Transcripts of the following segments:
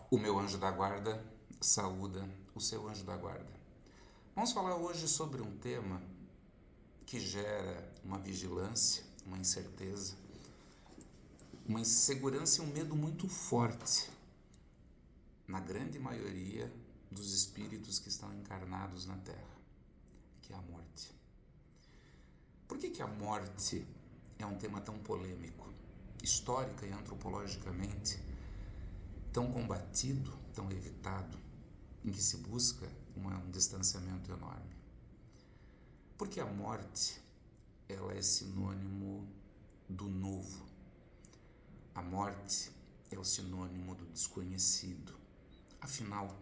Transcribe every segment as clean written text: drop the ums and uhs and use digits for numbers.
O meu anjo da guarda saúda o seu anjo da guarda. Vamos falar hoje sobre um tema que gera uma vigilância, uma incerteza, uma insegurança e um medo muito forte na grande maioria dos espíritos que estão encarnados na Terra, que é a morte. Por que a morte é um tema tão polêmico, histórica e antropologicamente tão combatido, tão evitado, em que se busca um distanciamento enorme? Porque a morte, ela é sinônimo do novo. A morte é o sinônimo do desconhecido. Afinal,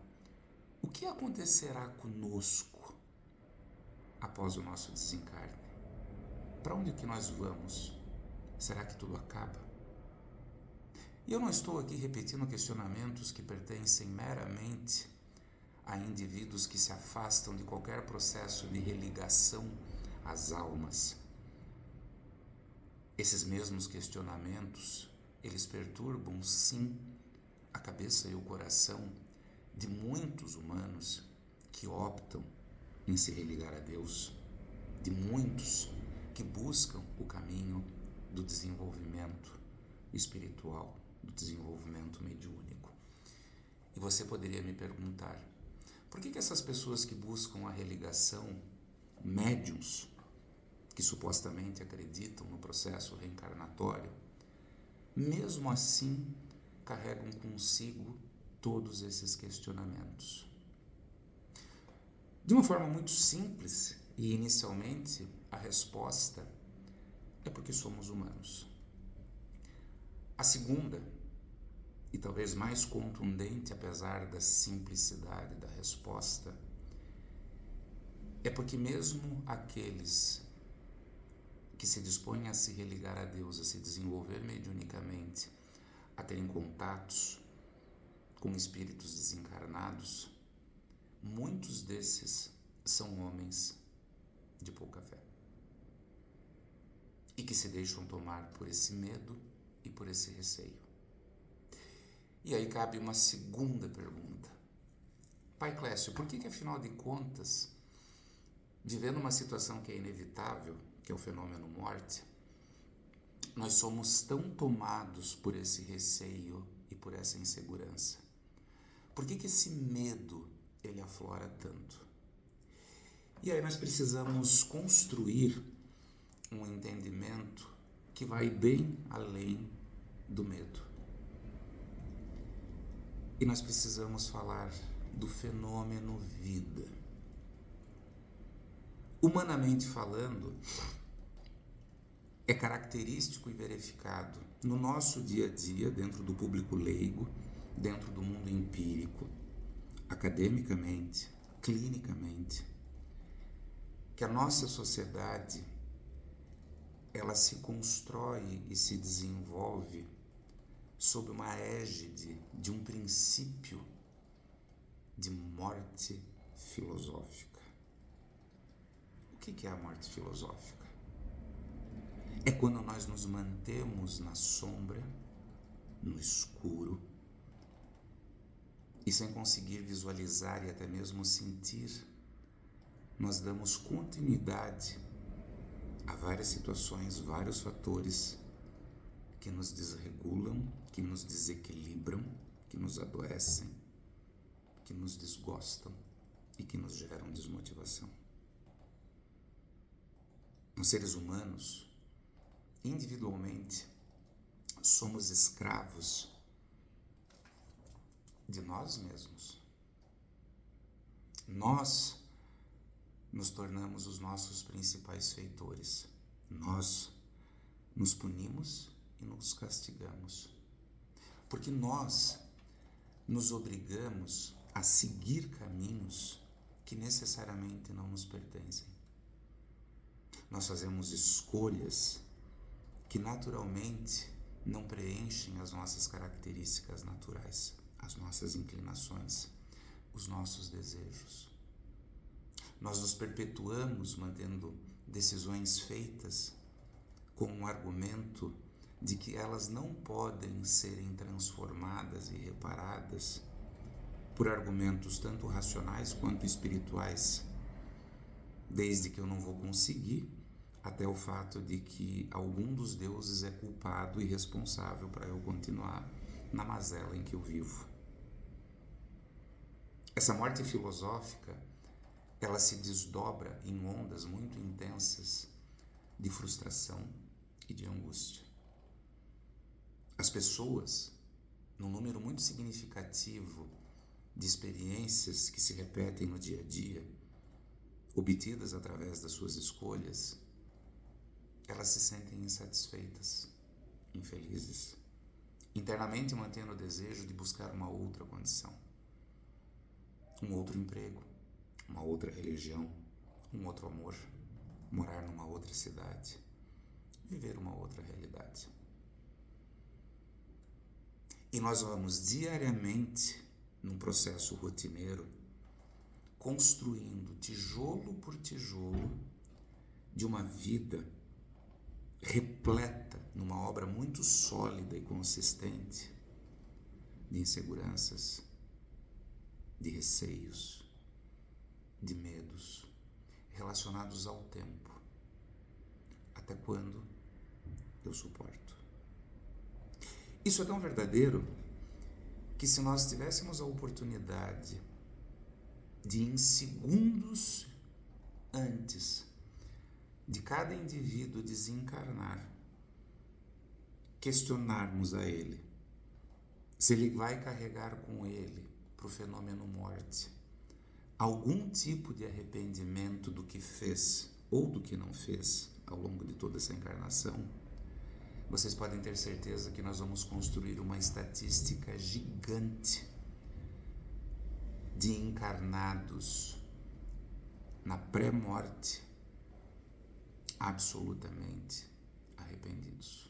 o que acontecerá conosco após o nosso desencarne? Para onde que nós vamos? Será que tudo acaba? E eu não estou aqui repetindo questionamentos que pertencem meramente a indivíduos que se afastam de qualquer processo de religação às almas. Esses mesmos questionamentos, eles perturbam, sim, a cabeça e o coração de muitos humanos que optam em se religar a Deus, de muitos que buscam o caminho do desenvolvimento espiritual, do desenvolvimento mediúnico. E você poderia me perguntar, por que essas pessoas que buscam a religação, médiuns, que supostamente acreditam no processo reencarnatório, mesmo assim carregam consigo todos esses questionamentos? De uma forma muito simples e inicialmente, a resposta é porque somos humanos. A segunda, e talvez mais contundente apesar da simplicidade da resposta, é porque mesmo aqueles que se dispõem a se religar a Deus, a se desenvolver mediunicamente, a terem contatos com espíritos desencarnados, muitos desses são homens de pouca fé e que se deixam tomar por esse medo e por esse receio. E aí cabe uma segunda pergunta. Pai Clécio, por que afinal de contas, vivendo uma situação que é inevitável, que é o fenômeno morte, nós somos tão tomados por esse receio e por essa insegurança? Por que esse medo, ele aflora tanto? E aí nós precisamos construir um entendimento que vai bem além do medo. E nós precisamos falar do fenômeno vida. Humanamente falando, é característico e verificado no nosso dia a dia, dentro do público leigo, dentro do mundo empírico, academicamente, clinicamente, que a nossa sociedade, ela se constrói e se desenvolve sob uma égide de um princípio de morte filosófica. O que é a morte filosófica? É quando nós nos mantemos na sombra, no escuro, e sem conseguir visualizar e até mesmo sentir, nós damos continuidade a várias situações, vários fatores que nos desregulam, que nos desequilibram, que nos adoecem, que nos desgostam e que nos geram desmotivação. Nós, seres humanos, individualmente, somos escravos de nós mesmos. Nós nos tornamos os nossos principais feitores. Nós nos punimos e nos castigamos, porque nós nos obrigamos a seguir caminhos que necessariamente não nos pertencem. Nós fazemos escolhas que naturalmente não preenchem as nossas características naturais, as nossas inclinações, os nossos desejos. Nós nos perpetuamos mantendo decisões feitas com um argumento de que elas não podem serem transformadas e reparadas por argumentos tanto racionais quanto espirituais, desde que eu não vou conseguir, até o fato de que algum dos deuses é culpado e responsável para eu continuar na mazela em que eu vivo. Essa morte filosófica, ela se desdobra em ondas muito intensas de frustração e de angústia. As pessoas, num número muito significativo de experiências que se repetem no dia a dia, obtidas através das suas escolhas, elas se sentem insatisfeitas, infelizes, internamente mantendo o desejo de buscar uma outra condição, um outro emprego, uma outra religião, um outro amor, morar numa outra cidade, viver uma outra realidade. E nós vamos diariamente, num processo rotineiro, construindo tijolo por tijolo de uma vida repleta numa obra muito sólida e consistente de inseguranças, de receios, de medos relacionados ao tempo. Até quando eu suporto? Isso é tão verdadeiro que, se nós tivéssemos a oportunidade de, em segundos antes de cada indivíduo desencarnar, questionarmos a ele se ele vai carregar com ele para o fenômeno morte algum tipo de arrependimento do que fez ou do que não fez ao longo de toda essa encarnação, vocês podem ter certeza que nós vamos construir uma estatística gigante de encarnados na pré-morte absolutamente arrependidos.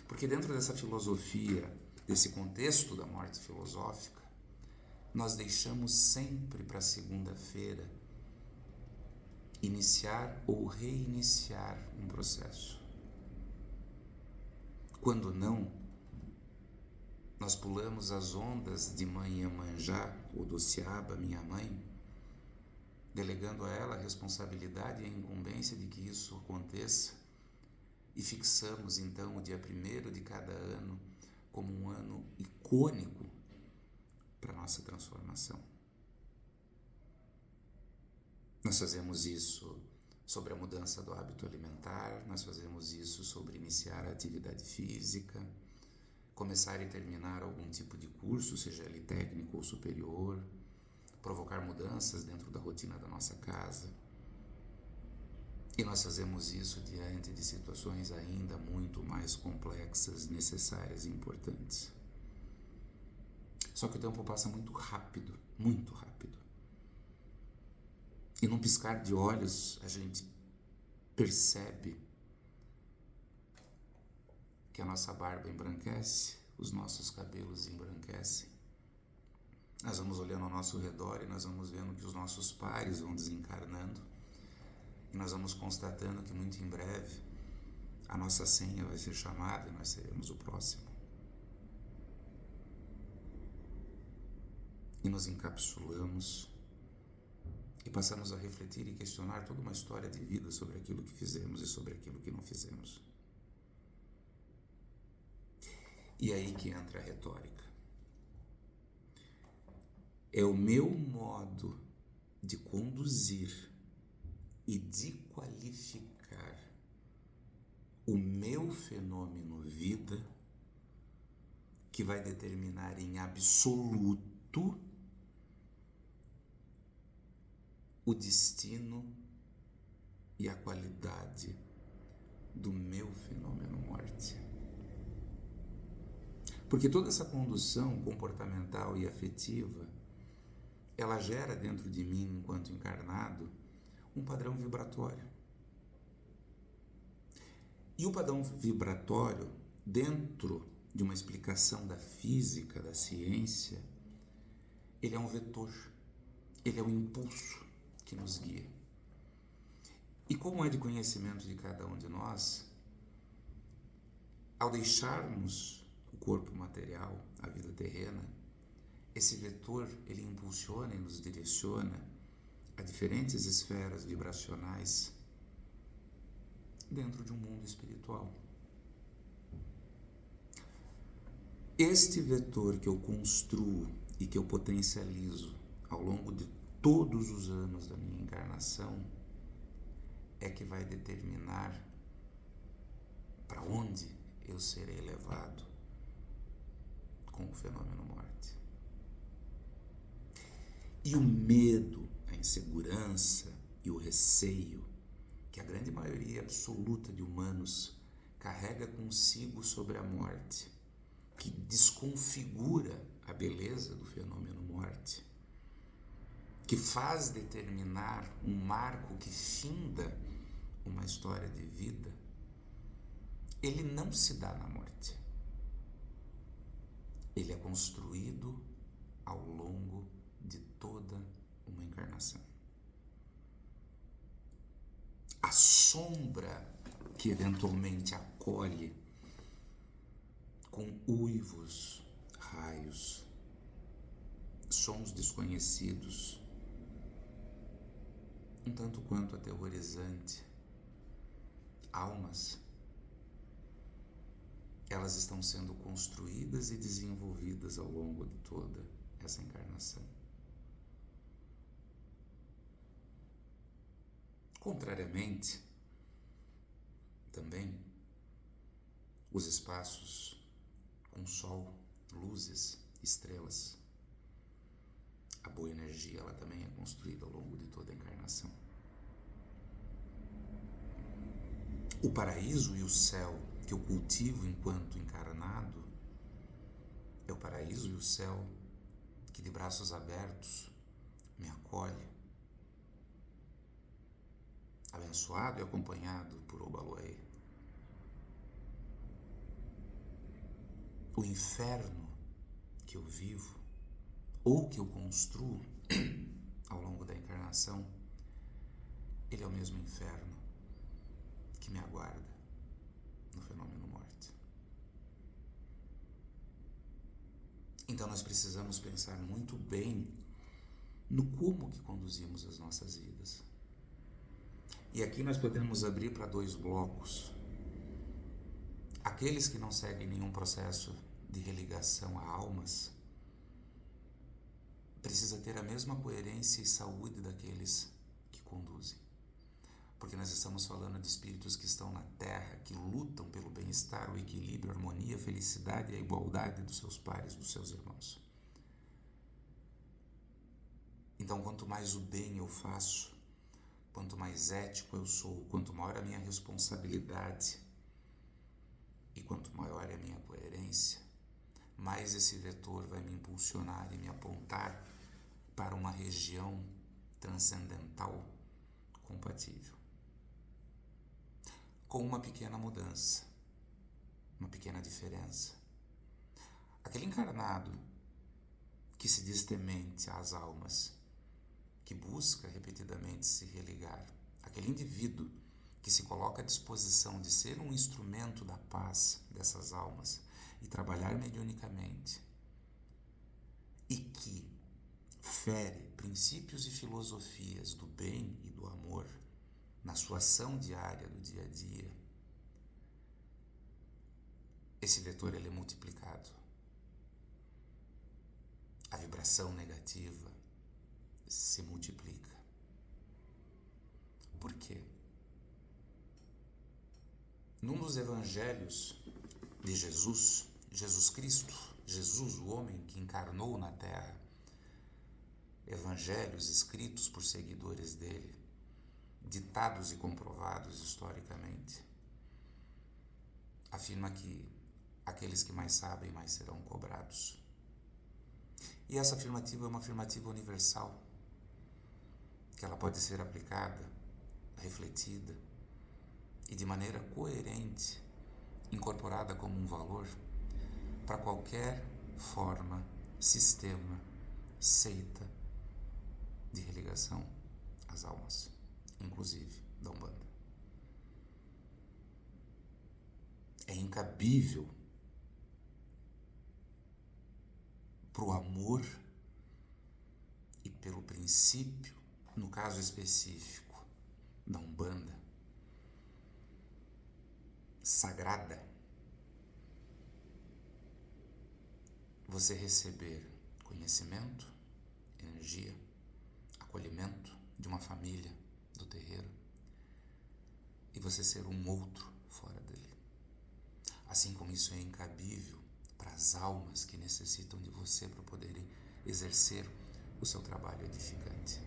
Porque dentro dessa filosofia, desse contexto da morte filosófica, nós deixamos sempre para segunda-feira iniciar ou reiniciar um processo. Quando não, nós pulamos as ondas de Mãe Iemanjá ou do Ciaba, minha mãe, delegando a ela a responsabilidade e a incumbência de que isso aconteça, e fixamos então o dia 1º de cada ano como um ano icônico para a nossa transformação. Nós fazemos isso sobre a mudança do hábito alimentar, nós fazemos isso sobre iniciar a atividade física, começar e terminar algum tipo de curso, seja ele técnico ou superior, provocar mudanças dentro da rotina da nossa casa. E nós fazemos isso diante de situações ainda muito mais complexas, necessárias e importantes. Só que o tempo passa muito rápido, muito rápido. E num piscar de olhos, a gente percebe que a nossa barba embranquece, os nossos cabelos embranquecem. Nós vamos olhando ao nosso redor e nós vamos vendo que os nossos pares vão desencarnando. E nós vamos constatando que muito em breve a nossa senha vai ser chamada e nós seremos o próximo. E nos encapsulamos e passamos a refletir e questionar toda uma história de vida sobre aquilo que fizemos e sobre aquilo que não fizemos. E aí que entra a retórica. É o meu modo de conduzir e de qualificar o meu fenômeno vida que vai determinar em absoluto o destino e a qualidade do meu fenômeno morte. Porque toda essa condução comportamental e afetiva, ela gera dentro de mim, enquanto encarnado, um padrão vibratório. E o padrão vibratório, dentro de uma explicação da física, da ciência, ele é um vetor, ele é um impulso que nos guia. E como é de conhecimento de cada um de nós, ao deixarmos o corpo material, a vida terrena, esse vetor, ele impulsiona e nos direciona a diferentes esferas vibracionais dentro de um mundo espiritual. Este vetor que eu construo e que eu potencializo ao longo de todos os anos da minha encarnação é que vai determinar para onde eu serei levado com o fenômeno morte. E o medo, a insegurança e o receio que a grande maioria absoluta de humanos carrega consigo sobre a morte, que desconfigura a beleza do fenômeno morte, que faz determinar um marco que finda uma história de vida, ele não se dá na morte. Ele é construído ao longo de toda uma encarnação. A sombra que eventualmente acolhe com uivos, raios, sons desconhecidos, um tanto quanto aterrorizante, almas, elas estão sendo construídas e desenvolvidas ao longo de toda essa encarnação. Contrariamente, também, os espaços com sol, luzes, estrelas, a boa energia, ela também é construída ao longo de toda a encarnação. O paraíso e o céu que eu cultivo enquanto encarnado é o paraíso e o céu que de braços abertos me acolhe, abençoado e acompanhado por Obaloaê. O inferno que eu vivo ou que eu construo ao longo da encarnação, ele é o mesmo inferno que me aguarda no fenômeno morte. Então nós precisamos pensar muito bem no como que conduzimos as nossas vidas. E aqui nós podemos abrir para dois blocos. Aqueles que não seguem nenhum processo de religação a almas precisa ter a mesma coerência e saúde daqueles que conduzem. Porque nós estamos falando de espíritos que estão na Terra, que lutam pelo bem-estar, o equilíbrio, a harmonia, a felicidade e a igualdade dos seus pares, dos seus irmãos. Então, quanto mais o bem eu faço, quanto mais ético eu sou, quanto maior a minha responsabilidade e quanto maior é a minha coerência, mais esse vetor vai me impulsionar e me apontar para uma região transcendental compatível. Com uma pequena mudança, uma pequena diferença. Aquele encarnado que se diz temente às almas, que busca repetidamente se religar, aquele indivíduo que se coloca à disposição de ser um instrumento da paz dessas almas e trabalhar mediunicamente, e que fere princípios e filosofias do bem e do amor na sua ação diária do dia a dia, esse vetor ele é multiplicado. A vibração negativa se multiplica. Por quê? Num dos evangelhos de Jesus, Jesus Cristo, Jesus, o homem que encarnou na Terra, evangelhos escritos por seguidores dele, ditados e comprovados historicamente, afirma que aqueles que mais sabem, mais serão cobrados. E essa afirmativa é uma afirmativa universal, que ela pode ser aplicada, refletida e de maneira coerente, incorporada como um valor para qualquer forma, sistema, seita de religação às almas, inclusive da Umbanda. É incabível para o amor e pelo princípio, no caso específico da Umbanda, sagrada, você receber conhecimento, energia, acolhimento de uma família do terreiro e você ser um outro fora dele. Assim como isso é incabível para as almas que necessitam de você para poderem exercer o seu trabalho edificante.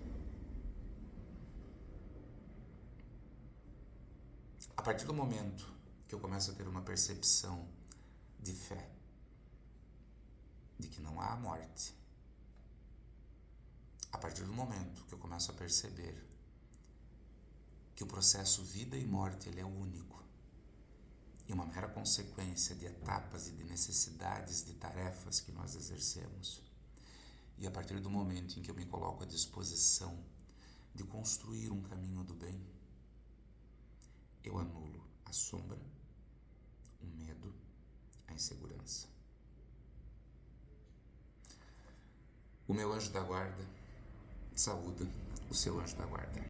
A partir do momento que eu começo a ter uma percepção de fé, de que não há morte, a partir do momento que eu começo a perceber que o processo vida e morte ele é único e uma mera consequência de etapas e de necessidades, de tarefas que nós exercemos, e a partir do momento em que eu me coloco à disposição de construir um caminho do bem, eu anulo a sombra, o medo, a insegurança. O meu anjo da guarda saúda o seu anjo da guarda.